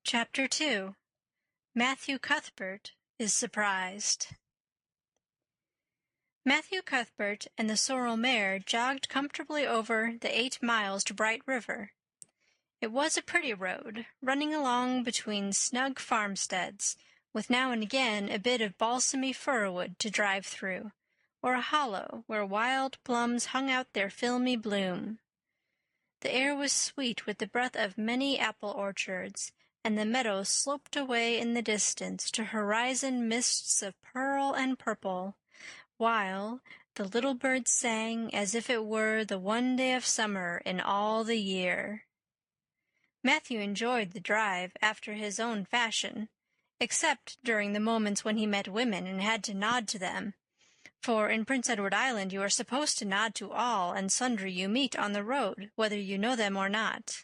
Chapter 2. Matthew Cuthbert is Surprised. Matthew Cuthbert and the sorrel mare jogged comfortably over the 8 miles to Bright River. It was a pretty road, running along between snug farmsteads, with now and again a bit of balsamy firwood to drive through, or a hollow where wild plums hung out their filmy bloom. The air was sweet with the breath of many apple orchards, and the meadow sloped away in the distance to horizon mists of pearl and purple, while the little birds sang as if it were the one day of summer in all the year. Matthew enjoyed the drive after his own fashion, except during the moments when he met women and had to nod to them, for in Prince Edward Island you are supposed to nod to all and sundry you meet on the road, whether you know them or not.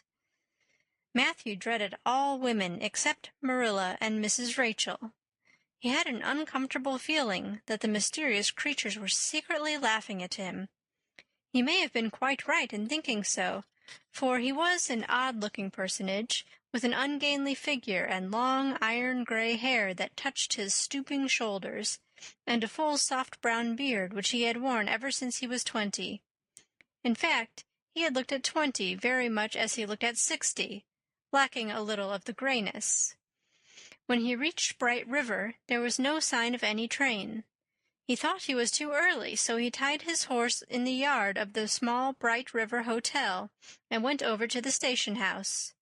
Matthew dreaded all women except Marilla and Mrs. Rachel. He had an uncomfortable feeling that the mysterious creatures were secretly laughing at him. He may have been quite right in thinking so, for he was an odd-looking personage, with an ungainly figure and long iron-gray hair that touched his stooping shoulders, and a full soft brown beard which he had worn ever since he was 20. In fact, he had looked at 20 very much as he looked at 60, lacking a little of the grayness. When he reached Bright River, there was no sign of any train. He thought he was too early, so he tied his horse in the yard of the small Bright River Hotel and went over to the station house.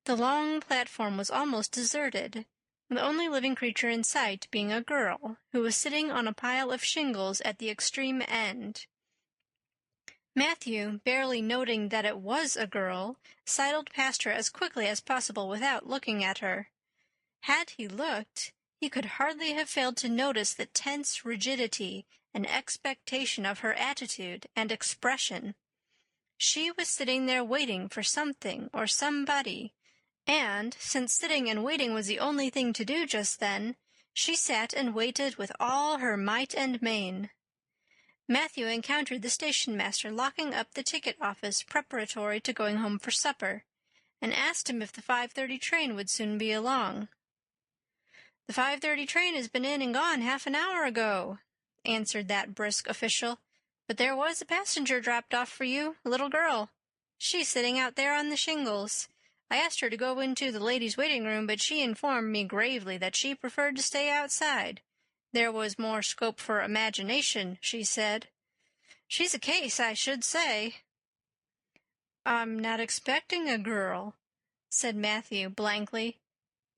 The long platform was almost deserted, the only living creature in sight being a girl who was sitting on a pile of shingles at the extreme end. Matthew, barely noting that it was a girl, sidled past her as quickly as possible without looking at her. Had he looked, he could hardly have failed to notice the tense rigidity and expectation of her attitude and expression. She was sitting there waiting for something or somebody, and, since sitting and waiting was the only thing to do just then, she sat and waited with all her might and main. Matthew encountered the station-master locking up the ticket office preparatory to going home for supper, and asked him if the 5:30 train would soon be along. "The 5:30 train has been in and gone half an hour ago," answered that brisk official, "but there was a passenger dropped off for you, a little girl. She's sitting out there on the shingles. I asked her to go into the ladies' waiting room, but she informed me gravely that she preferred to stay outside. There was more scope for imagination, she said. She's a case, I should say." "I'm not expecting a girl," said Matthew blankly.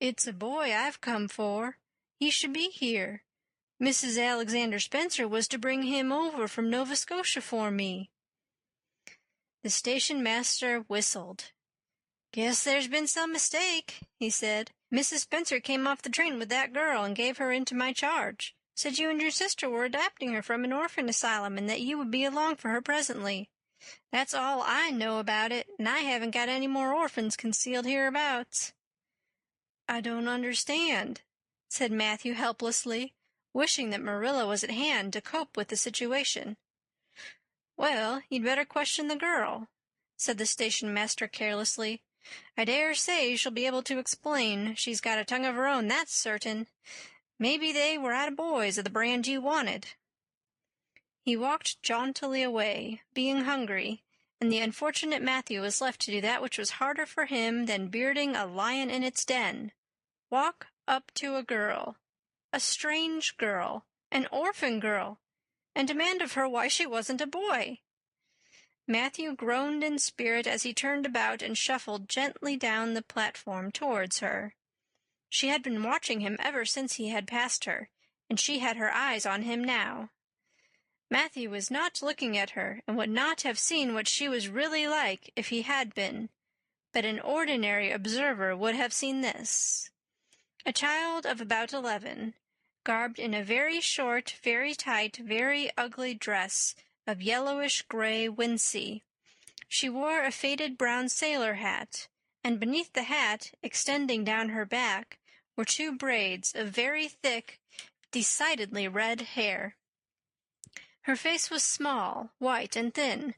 "It's a boy I've come for. He should be here. Mrs. Alexander Spencer was to bring him over from Nova Scotia for me." The station-master whistled. "Guess there's been some mistake," he said. "Mrs. Spencer came off the train with that girl and gave her into my charge. Said you and your sister were adopting her from an orphan asylum and that you would be along for her presently. That's all I know about it, and I haven't got any more orphans concealed hereabouts." "I don't understand," said Matthew helplessly, wishing that Marilla was at hand to cope with the situation. "Well, you'd better question the girl," said the station-master carelessly. "I dare say she'll be able to explain. She's got a tongue of her own, that's certain. Maybe they were out of boys of the brand you wanted." He walked jauntily away, being hungry, and the unfortunate Matthew was left to do that which was harder for him than bearding a lion in its den. Walk up to a girl, a strange girl, an orphan girl, and demand of her why she wasn't a boy. Matthew groaned in spirit as he turned about and shuffled gently down the platform towards her. She had been watching him ever since he had passed her, and she had her eyes on him now. Matthew was not looking at her, and would not have seen what she was really like if he had been, but an ordinary observer would have seen this. A child of about 11, garbed in a very short, very tight, very ugly dress of yellowish-gray wincey. She wore a faded brown sailor hat, and beneath the hat, extending down her back, were 2 braids of very thick, decidedly red hair. Her face was small, white, and thin,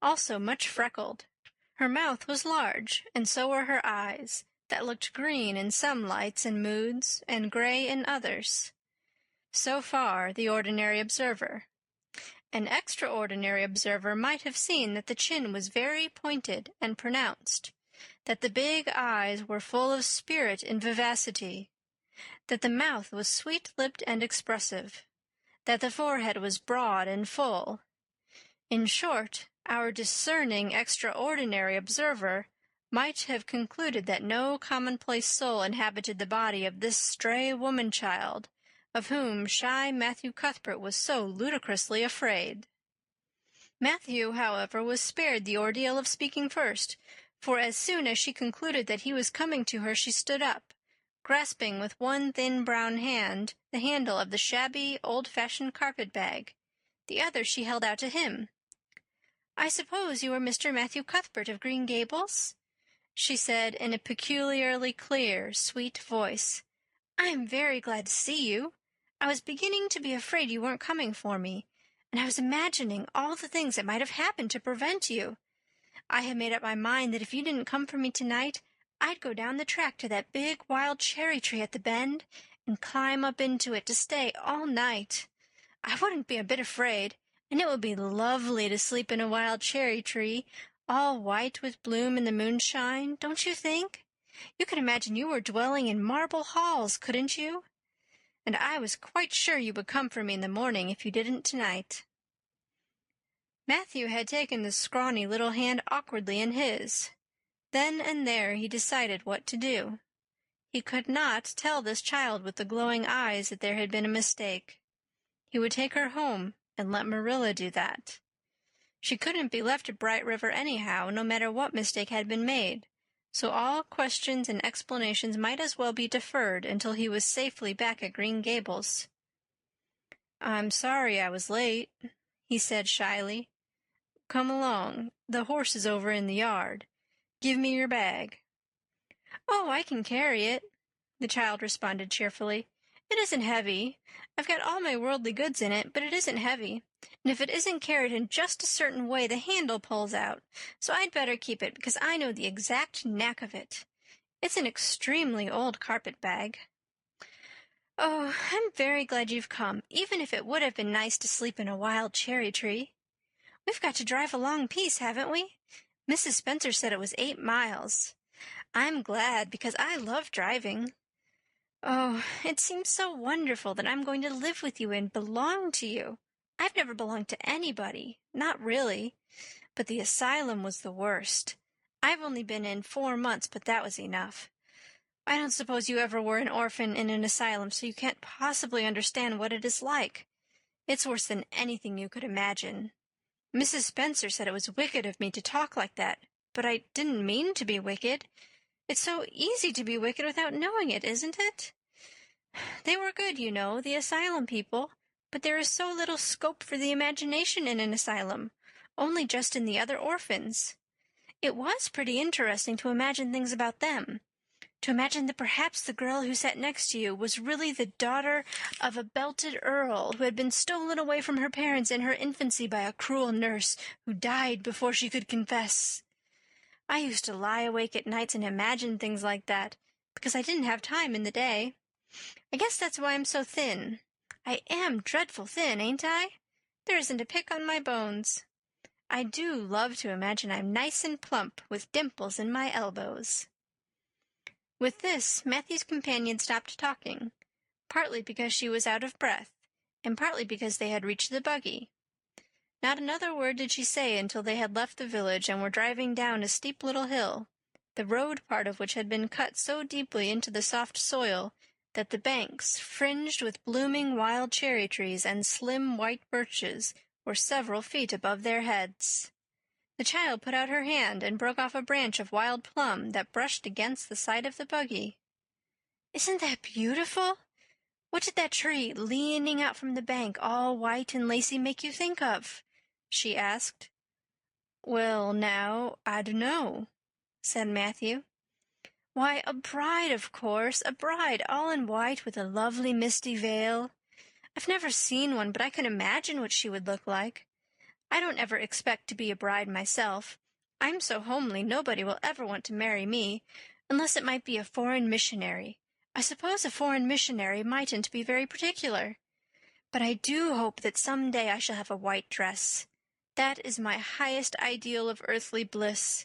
also much freckled. Her mouth was large, and so were her eyes, that looked green in some lights and moods and gray in others. So far, the ordinary observer. An extraordinary observer might have seen that the chin was very pointed and pronounced, that the big eyes were full of spirit and vivacity, that the mouth was sweet-lipped and expressive, that the forehead was broad and full. In short, our discerning extraordinary observer might have concluded that no commonplace soul inhabited the body of this stray woman-child, of whom shy Matthew Cuthbert was so ludicrously afraid. Matthew, however, was spared the ordeal of speaking first, for as soon as she concluded that he was coming to her, she stood up, grasping with one thin brown hand the handle of the shabby, old-fashioned carpet-bag. The other she held out to him. "I suppose you are Mr. Matthew Cuthbert of Green Gables?" she said in a peculiarly clear, sweet voice. "I am very glad to see you. I was beginning to be afraid you weren't coming for me, and I was imagining all the things that might have happened to prevent you. I had made up my mind that if you didn't come for me tonight, I'd go down the track to that big wild cherry tree at the bend and climb up into it to stay all night. I wouldn't be a bit afraid, and it would be lovely to sleep in a wild cherry tree, all white with bloom in the moonshine, don't you think? You could imagine you were dwelling in marble halls, couldn't you? And I was quite sure you would come for me in the morning if you didn't tonight." Matthew had taken the scrawny little hand awkwardly in his. Then and there he decided what to do. He could not tell this child with the glowing eyes that there had been a mistake. He would take her home and let Marilla do that. She couldn't be left at Bright River anyhow, no matter what mistake had been made, so all questions and explanations might as well be deferred until he was safely back at Green Gables. "I'm sorry I was late," he said shyly. "Come along. The horse is over in the yard. Give me your bag." "Oh, I can carry it," the child responded cheerfully. "It isn't heavy. I've got all my worldly goods in it, but it isn't heavy. And if it isn't carried in just a certain way, the handle pulls out, so I'd better keep it because I know the exact knack of it. It's an extremely old carpet-bag." "Oh, I'm very glad you've come, even if it would have been nice to sleep in a wild cherry tree. We've got to drive a long piece, haven't we? Mrs. Spencer said it was 8 miles. I'm glad because I love driving. Oh, it seems so wonderful that I'm going to live with you and belong to you. I've never belonged to anybody, not really. But the asylum was the worst. I've only been in 4 months, but that was enough. I don't suppose you ever were an orphan in an asylum, so you can't possibly understand what it is like. It's worse than anything you could imagine. Mrs. Spencer said it was wicked of me to talk like that, but I didn't mean to be wicked. It's so easy to be wicked without knowing it, isn't it? They were good, you know, the asylum people, but there is so little scope for the imagination in an asylum, only just in the other orphans. It was pretty interesting to imagine things about them. To imagine that perhaps the girl who sat next to you was really the daughter of a belted earl who had been stolen away from her parents in her infancy by a cruel nurse who died before she could confess. I used to lie awake at nights and imagine things like that, because I didn't have time in the day. I guess that's why I'm so thin. I am dreadful thin, ain't I? There isn't a pick on my bones. I do love to imagine I'm nice and plump, with dimples in my elbows." With this, Matthew's companion stopped talking, partly because she was out of breath, and partly because they had reached the buggy. Not another word did she say until they had left the village and were driving down a steep little hill, the road part of which had been cut so deeply into the soft soil that the banks, fringed with blooming wild cherry trees and slim white birches, were several feet above their heads. The child put out her hand and broke off a branch of wild plum that brushed against the side of the buggy. "Isn't that beautiful? What did that tree, leaning out from the bank, all white and lacy, make you think of?" she asked. "Well, now, I dunno," said Matthew. "Why, a bride, of course, a bride, all in white with a lovely misty veil. I've never seen one, but I can imagine what she would look like. I don't ever expect to be a bride myself. I'm so homely nobody will ever want to marry me, unless it might be a foreign missionary. I suppose a foreign missionary mightn't be very particular. But I do hope that some day I shall have a white dress. That is my highest ideal of earthly bliss.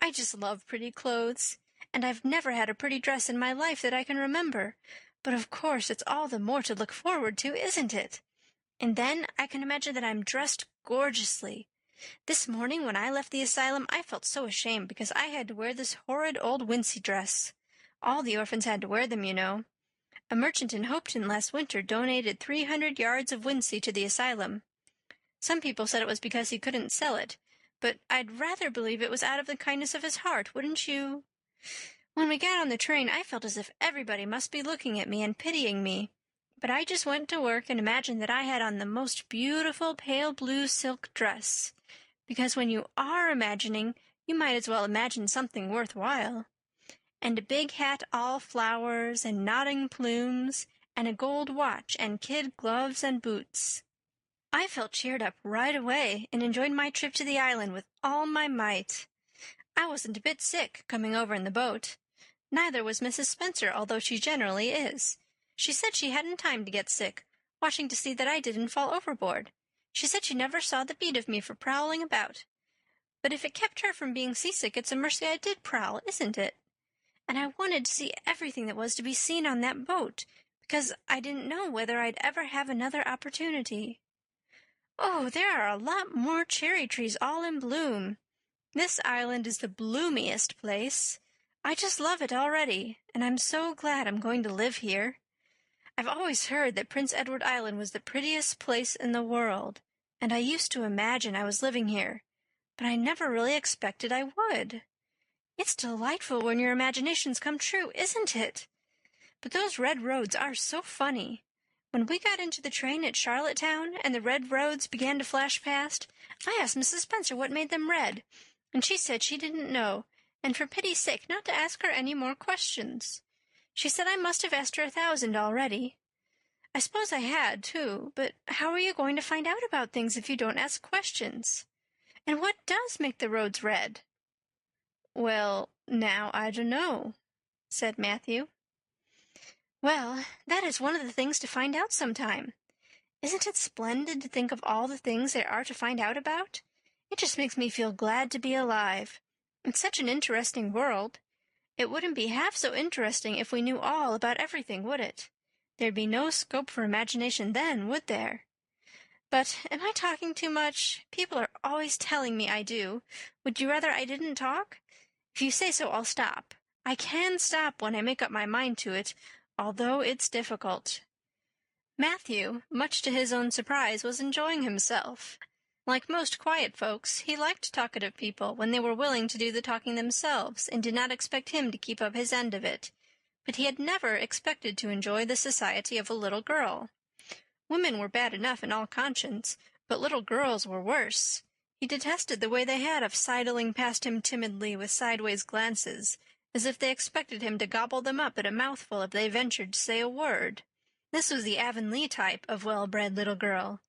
I just love pretty clothes, and I've never had a pretty dress in my life that I can remember. But of course it's all the more to look forward to, isn't it? And then I can imagine that I'm dressed gorgeously. This morning when I left the asylum I felt so ashamed because I had to wear this horrid old wincey dress. All the orphans had to wear them, you know. A merchant in Hopeton last winter donated 300 yards of wincey to the asylum. Some people said it was because he couldn't sell it, but I'd rather believe it was out of the kindness of his heart, wouldn't you? When we got on the train I felt as if everybody must be looking at me and pitying me. But I just went to work and imagined that I had on the most beautiful pale blue silk dress, because when you are imagining, you might as well imagine something worthwhile. And a big hat all flowers and nodding plumes, and a gold watch and kid gloves and boots. I felt cheered up right away and enjoyed my trip to the island with all my might. I wasn't a bit sick coming over in the boat. Neither was Mrs. Spencer, although she generally is. She said she hadn't time to get sick, watching to see that I didn't fall overboard. She said she never saw the beat of me for prowling about. But if it kept her from being seasick, it's a mercy I did prowl, isn't it? And I wanted to see everything that was to be seen on that boat, because I didn't know whether I'd ever have another opportunity. Oh, there are a lot more cherry trees all in bloom. This island is the bloomiest place. I just love it already, and I'm so glad I'm going to live here. I've always heard that Prince Edward Island was the prettiest place in the world, and I used to imagine I was living here, but I never really expected I would. It's delightful when your imaginations come true, isn't it? But those red roads are so funny. When we got into the train at Charlottetown and the red roads began to flash past, I asked Mrs. Spencer what made them red, and she said she didn't know, and for pity's sake not to ask her any more questions. She said I must have asked her 1,000 already. I suppose I had, too, but how are you going to find out about things if you don't ask questions? And what does make the roads red? Well, now I dunno, said Matthew. Well, that is one of the things to find out sometime. Isn't it splendid to think of all the things there are to find out about? It just makes me feel glad to be alive. It's such an interesting world. It wouldn't be half so interesting if we knew all about everything, would it? There'd be no scope for imagination then, would there? But am I talking too much? People are always telling me I do. Would you rather I didn't talk? If you say so, I'll stop. I can stop when I make up my mind to it, although it's difficult. Matthew, much to his own surprise, was enjoying himself. Like most quiet folks, he liked talkative people when they were willing to do the talking themselves and did not expect him to keep up his end of it. But he had never expected to enjoy the society of a little girl. Women were bad enough in all conscience, but little girls were worse. He detested the way they had of sidling past him timidly with sideways glances, as if they expected him to gobble them up at a mouthful if they ventured to say a word. This was the Avonlea type of well-bred little girl.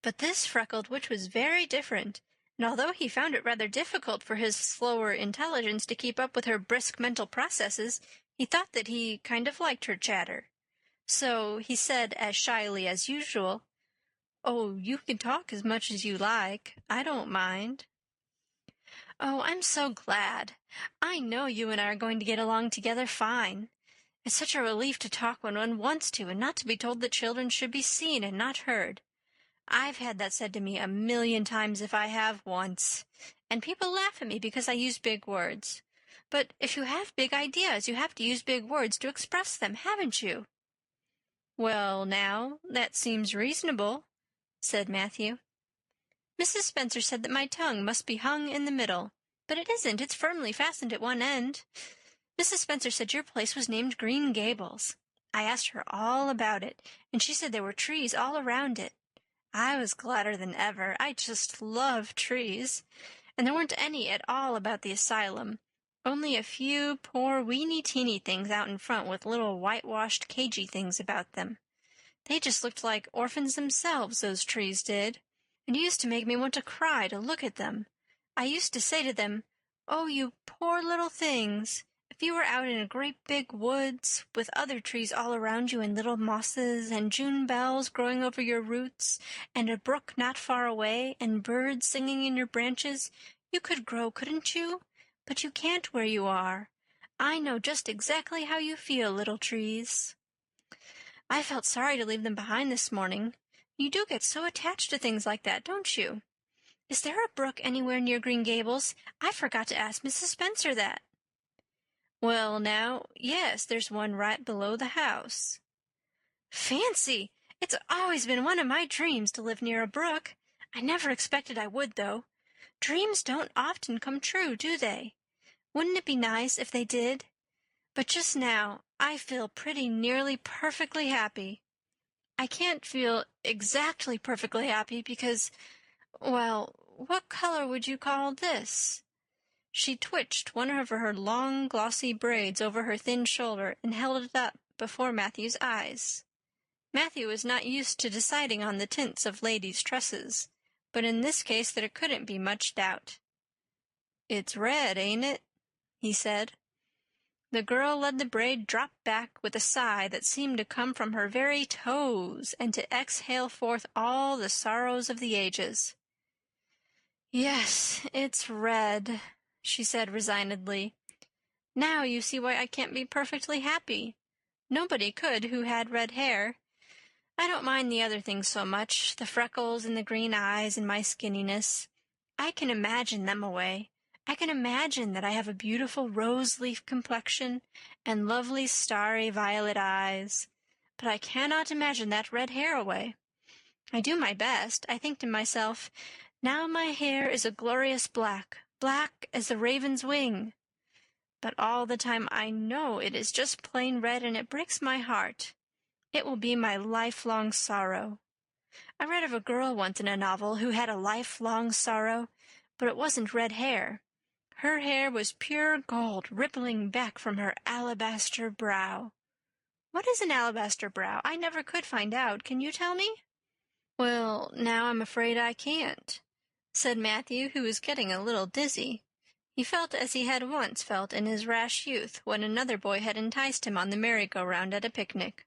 But this freckled witch was very different, and although he found it rather difficult for his slower intelligence to keep up with her brisk mental processes, he thought that he kind of liked her chatter. So he said as shyly as usual, "Oh, you can talk as much as you like. I don't mind." "Oh, I'm so glad. I know you and I are going to get along together fine. It's such a relief to talk when one wants to and not to be told that children should be seen and not heard. I've had that said to me 1,000,000 times if I have once, and people laugh at me because I use big words. But if you have big ideas, you have to use big words to express them, haven't you?" "Well, now, that seems reasonable," said Matthew. "Mrs. Spencer said that my tongue must be hung in the middle, but it isn't. It's firmly fastened at one end. Mrs. Spencer said your place was named Green Gables. I asked her all about it, and she said there were trees all around it. I was gladder than ever. I just love trees. And there weren't any at all about the asylum, only a few poor weeny-teeny things out in front with little whitewashed cagey things about them. They just looked like orphans themselves, those trees did. And it used to make me want to cry to look at them. I used to say to them, 'Oh, you poor little things, if if you were out in a great big woods, with other trees all around you and little mosses and June bells growing over your roots, and a brook not far away, and birds singing in your branches, you could grow, couldn't you? But you can't where you are. I know just exactly how you feel, little trees. I felt sorry to leave them behind this morning. You do get so attached to things like that, don't you? Is there a brook anywhere near Green Gables? I forgot to ask Mrs. Spencer that. Well, now, yes, there's one right below the house. Fancy! It's always been one of my dreams to live near a brook. I never expected I would, though. Dreams don't often come true, do they? Wouldn't it be nice if they did? But just now, I feel pretty nearly perfectly happy. I can't feel exactly perfectly happy because, well, what color would you call this? She twitched one of her long, glossy braids over her thin shoulder and held it up before Matthew's eyes. Matthew was not used to deciding on the tints of ladies' tresses, but in this case there couldn't be much doubt. "It's red, ain't it?" he said. The girl let the braid drop back with a sigh that seemed to come from her very toes and to exhale forth all the sorrows of the ages. "Yes, it's red," she said resignedly. "Now you see why I can't be perfectly happy. Nobody could who had red hair. I don't mind the other things so much, the freckles and the green eyes and my skinniness. I can imagine them away. I can imagine that I have a beautiful rose-leaf complexion and lovely starry violet eyes. But I cannot imagine that red hair away. I do my best. I think to myself, now my hair is a glorious black, black as the raven's wing. But all the time I know it is just plain red, and it breaks my heart. It will be my lifelong sorrow. I read of a girl once in a novel who had a lifelong sorrow, but it wasn't red hair. Her hair was pure gold rippling back from her alabaster brow. What is an alabaster brow? I never could find out. Can you tell me? Well, now I'm afraid I can't, said Matthew, who was getting a little dizzy. He felt as he had once felt in his rash youth when another boy had enticed him on the merry-go-round at a picnic.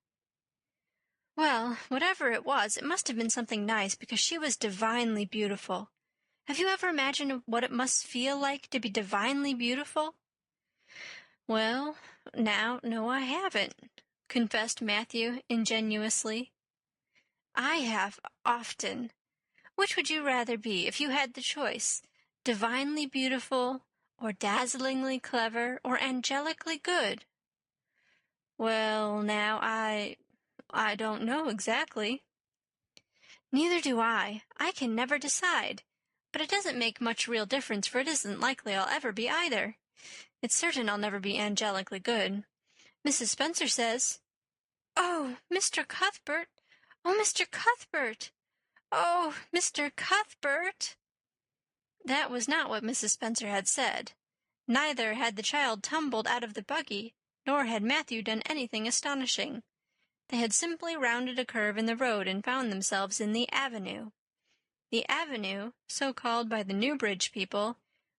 Well, whatever it was, it must have been something nice, because she was divinely beautiful. Have you ever imagined what it must feel like to be divinely beautiful? Well, now, no, I haven't, confessed Matthew ingenuously. I have, often. Which would you rather be if you had the choice, divinely beautiful, or dazzlingly clever, or angelically good? Well, now, I don't know exactly. Neither do I. I can never decide. But it doesn't make much real difference, for it isn't likely I'll ever be either. It's certain I'll never be angelically good. Mrs. Spencer says, "Oh, Mr. Cuthbert! Oh, Mr. Cuthbert! Oh, Mr. Cuthbert!" That was not what Mrs. Spencer had said. Neither had the child tumbled out of the buggy, nor had Matthew done anything astonishing. They had simply rounded a curve in the road and found themselves in the avenue. The avenue, so called by the Newbridge people,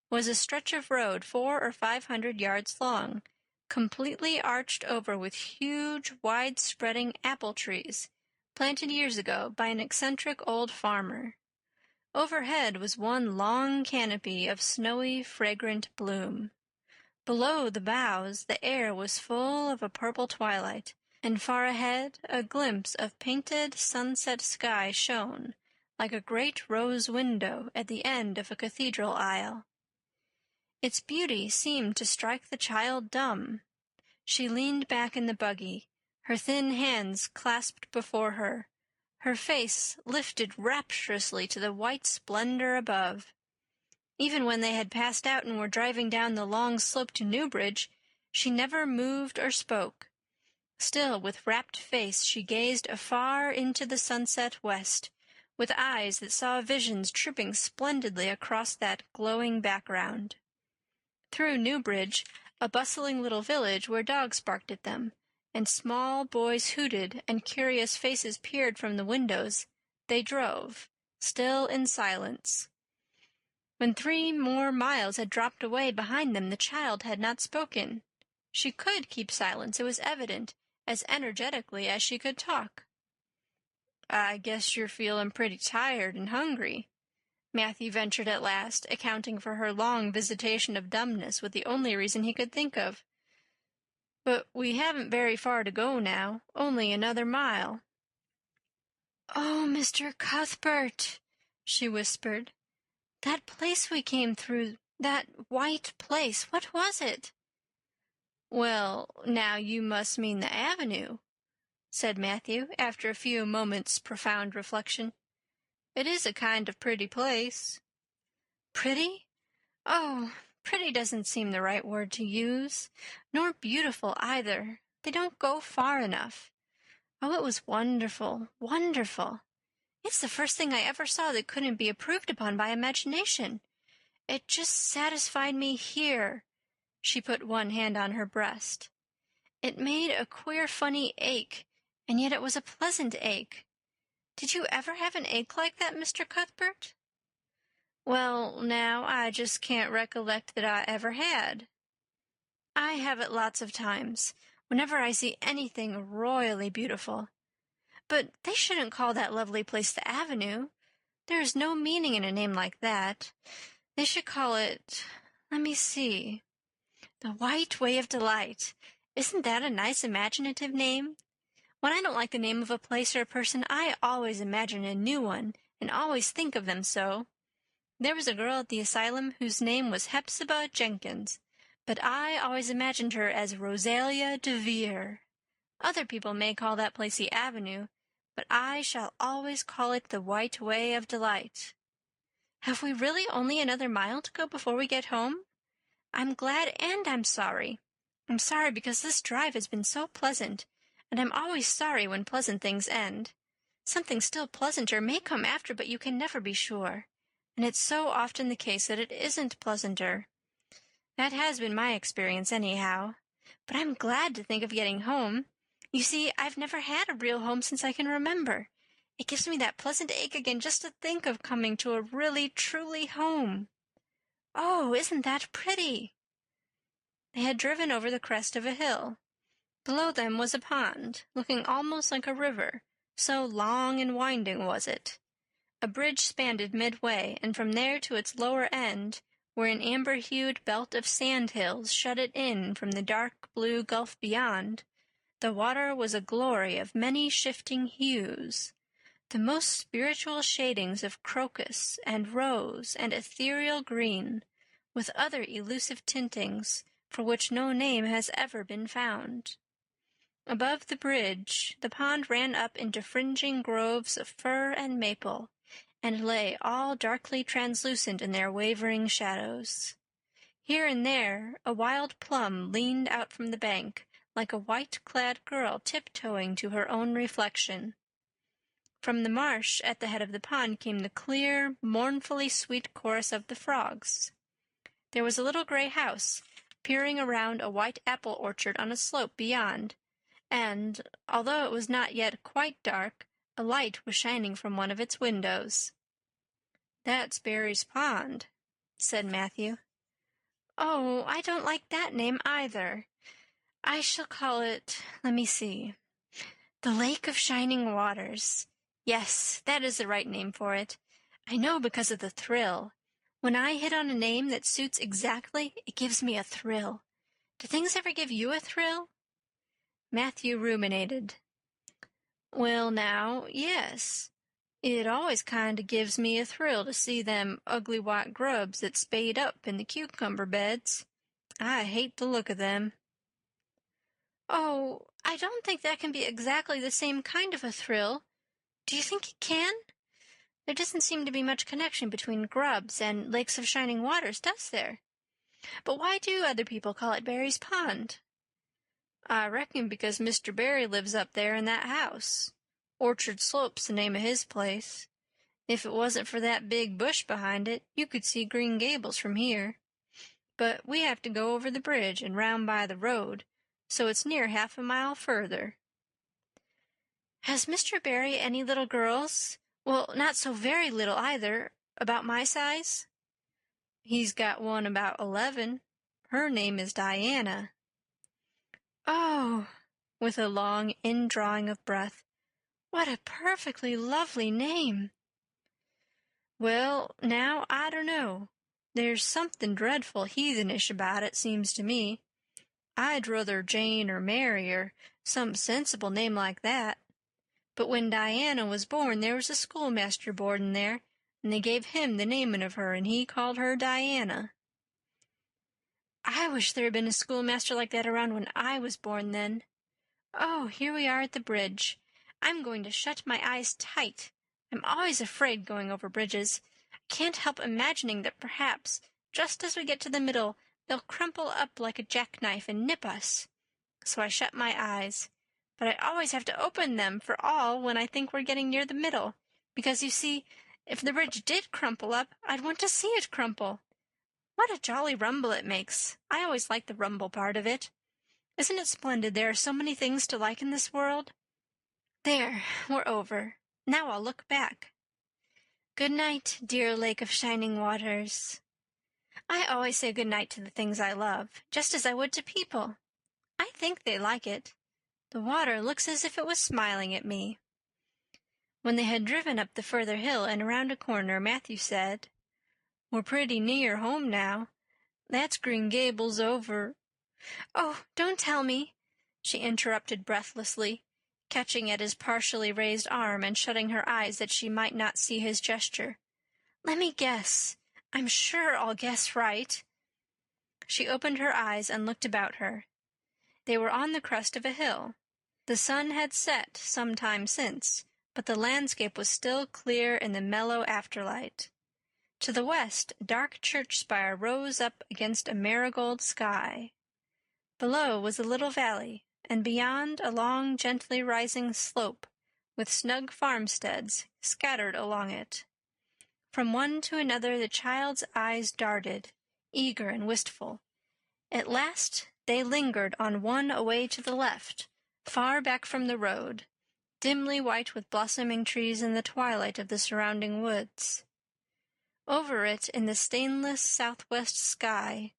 was a stretch of road 400 or 500 yards long, completely arched over with huge, wide-spreading apple trees, planted years ago by an eccentric old farmer. Overhead was one long canopy of snowy, fragrant bloom. Below the boughs the air was full of a purple twilight, and far ahead a glimpse of painted sunset sky shone, like a great rose window at the end of a cathedral aisle. Its beauty seemed to strike the child dumb. She leaned back in the buggy, her thin hands clasped before her, her face lifted rapturously to the white splendor above. Even when they had passed out and were driving down the long slope to Newbridge, she never moved or spoke. Still, with rapt face, she gazed afar into the sunset west, with eyes that saw visions trooping splendidly across that glowing background. Through Newbridge, a bustling little village where dogs barked at them, and small boys hooted and curious faces peered from the windows, they drove, still in silence. When 3 more miles had dropped away behind them, the child had not spoken. She could keep silence, it was evident, as energetically as she could talk. "I guess you're feeling pretty tired and hungry," Matthew ventured at last, accounting for her long visitation of dumbness with the only reason he could think of. "But we haven't very far to go now, only another mile." "Oh, Mr. Cuthbert," she whispered, "that place we came through, that white place, what was it?" "Well, now you must mean the avenue," said Matthew, after a few moments' profound reflection. "It is a kind of pretty place." "Pretty? Oh, pretty doesn't seem the right word to use, nor beautiful either. They don't go far enough. Oh, it was wonderful, wonderful. It's the first thing I ever saw that couldn't be improved upon by imagination. It just satisfied me here." She put one hand on her breast. "It made a queer, funny ache, and yet it was a pleasant ache. Did you ever have an ache like that, Mr. Cuthbert?" "Well, now, I just can't recollect that I ever had." "I have it lots of times, whenever I see anything royally beautiful. But they shouldn't call that lovely place the Avenue. There is no meaning in a name like that. They should call it, let me see, the White Way of Delight. Isn't that a nice imaginative name? When I don't like the name of a place or a person, I always imagine a new one, and always think of them so. There was a girl at the asylum whose name was Hepzibah Jenkins, but I always imagined her as Rosalia DeVere. Other people may call that place the Avenue, but I shall always call it the White Way of Delight. Have we really only another mile to go before we get home? I'm glad and I'm sorry. I'm sorry because this drive has been so pleasant, and I'm always sorry when pleasant things end. Something still pleasanter may come after, but you can never be sure. And it's so often the case that it isn't pleasanter. That has been my experience anyhow. But I'm glad to think of getting home. You see, I've never had a real home since I can remember. It gives me that pleasant ache again just to think of coming to a really, truly home. Oh, isn't that pretty?" They had driven over the crest of a hill. Below them was a pond, looking almost like a river, so long and winding was it. A bridge spanned it midway, and from there to its lower end, where an amber-hued belt of sand-hills shut it in from the dark blue gulf beyond, the water was a glory of many shifting hues, the most spiritual shadings of crocus and rose and ethereal green, with other elusive tintings for which no name has ever been found. Above the bridge, the pond ran up into fringing groves of fir and maple, and lay all darkly translucent in their wavering shadows. Here and there a wild plum leaned out from the bank, like a white-clad girl tiptoeing to her own reflection. From the marsh at the head of the pond came the clear, mournfully sweet chorus of the frogs. There was a little gray house, peering around a white apple orchard on a slope beyond, and, although it was not yet quite dark, a light was shining from one of its windows. "That's Barry's Pond," said Matthew. "Oh, I don't like that name either. I shall call it, let me see, the Lake of Shining Waters. Yes, that is the right name for it. I know because of the thrill. When I hit on a name that suits exactly, it gives me a thrill. Do things ever give you a thrill?" Matthew ruminated. "Well, now, yes. It always kind of gives me a thrill to see them ugly white grubs that spade up in the cucumber beds. I hate the look of them." "Oh, I don't think that can be exactly the same kind of a thrill. Do you think it can? There doesn't seem to be much connection between grubs and lakes of shining waters, does there? But why do other people call it Barry's Pond?" "I reckon because Mr. Barry lives up there in that house. Orchard Slope's the name of his place. If it wasn't for that big bush behind it, you could see Green Gables from here. But we have to go over the bridge and round by the road, so it's near half a mile further." "Has Mr. Barry any little girls? Well, not so very little either, about my size?" "He's got one about 11. Her name is Diana." Oh, with a long indrawing of breath, what a perfectly lovely name. Well, now, I don't know. There's something dreadful heathenish about it, seems to me. I'd ruther Jane or Mary or some sensible name like that. But when Diana was born there was a schoolmaster boardin' there, and they gave him the namin' of her, and he called her Diana. I wish there had been a schoolmaster like that around when I was born then. Oh, here we are at the bridge. I'm going to shut my eyes tight. I'm always afraid going over bridges. I can't help imagining that perhaps, just as we get to the middle, they'll crumple up like a jackknife and nip us. So I shut my eyes. But I always have to open them for all when I think we're getting near the middle, because, you see, if the bridge did crumple up, I'd want to see it crumple. What a jolly rumble it makes. I always like the rumble part of it. Isn't it splendid there are so many things to like in this world? There, we're over. Now I'll look back. Good night, dear lake of shining waters. I always say good night to the things I love, just as I would to people. I think they like it. The water looks as if it was smiling at me. When they had driven up the further hill and around a corner, Matthew said, We're pretty near home now. That's Green Gables over. Oh, don't tell me, she interrupted breathlessly, catching at his partially raised arm and shutting her eyes that she might not see his gesture. Let me guess. I'm sure I'll guess right. She opened her eyes and looked about her. They were on the crest of a hill. The sun had set some time since, but the landscape was still clear in the mellow afterlight. To the west, a dark church spire rose up against a marigold sky. Below was a little valley, and beyond a long, gently rising slope, with snug farmsteads scattered along it. From one to another the child's eyes darted, eager and wistful. At last they lingered on one away to the left, far back from the road, dimly white with blossoming trees in the twilight of the surrounding woods. Over it, in the stainless southwest sky,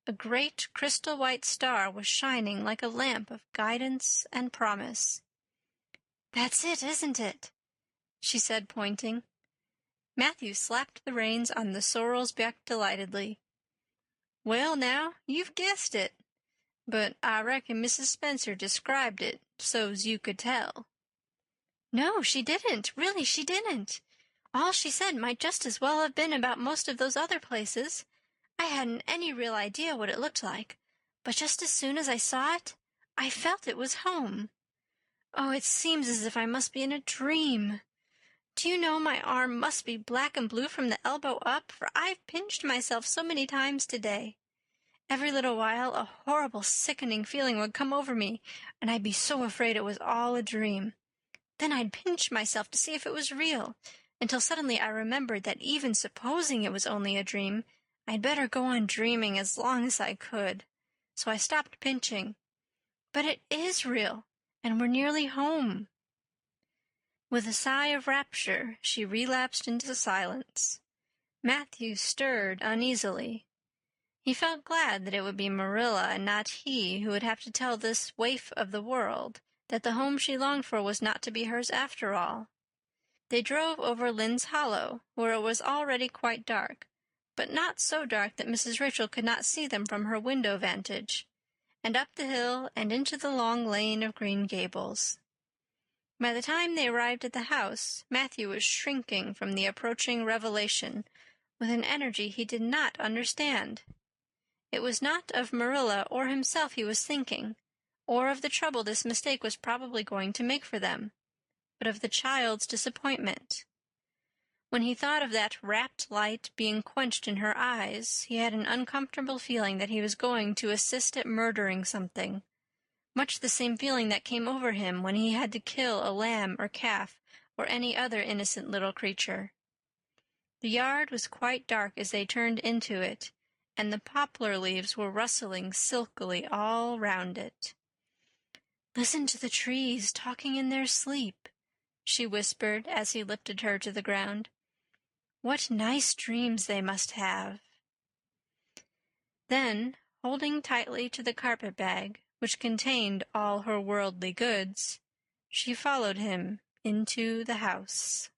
a great crystal-white star was shining like a lamp of guidance and promise. "That's it, isn't it?" she said, pointing. Matthew slapped the reins on the sorrel's back delightedly. "Well, now, you've guessed it. But I reckon Mrs. Spencer described it so's you could tell." "No, she didn't. Really, she didn't. All she said might just as well have been about most of those other places. I hadn't any real idea what it looked like, but just as soon as I saw it, I felt it was home. Oh, it seems as if I must be in a dream. Do you know my arm must be black and blue from the elbow up, for I've pinched myself so many times today. Every little while a horrible, sickening feeling would come over me, and I'd be so afraid it was all a dream. Then I'd pinch myself to see if it was real, until suddenly I remembered that even supposing it was only a dream, I'd better go on dreaming as long as I could. So I stopped pinching. But it is real, and we're nearly home." With a sigh of rapture, she relapsed into silence. Matthew stirred uneasily. He felt glad that it would be Marilla and not he who would have to tell this waif of the world that the home she longed for was not to be hers after all. They drove over Lynn's Hollow, where it was already quite dark, but not so dark that Mrs. Rachel could not see them from her window vantage, and up the hill and into the long lane of Green Gables. By the time they arrived at the house, Matthew was shrinking from the approaching revelation with an energy he did not understand. It was not of Marilla or himself he was thinking, or of the trouble this mistake was probably going to make for them, but of the child's disappointment. When he thought of that rapt light being quenched in her eyes, he had an uncomfortable feeling that he was going to assist at murdering something, much the same feeling that came over him when he had to kill a lamb or calf or any other innocent little creature. The yard was quite dark as they turned into it, and the poplar leaves were rustling silkily all round it. "Listen to the trees talking in their sleep," she whispered as he lifted her to the ground. "What nice dreams they must have." Then, holding tightly to the carpet-bag, which contained all her worldly goods, she followed him into the house.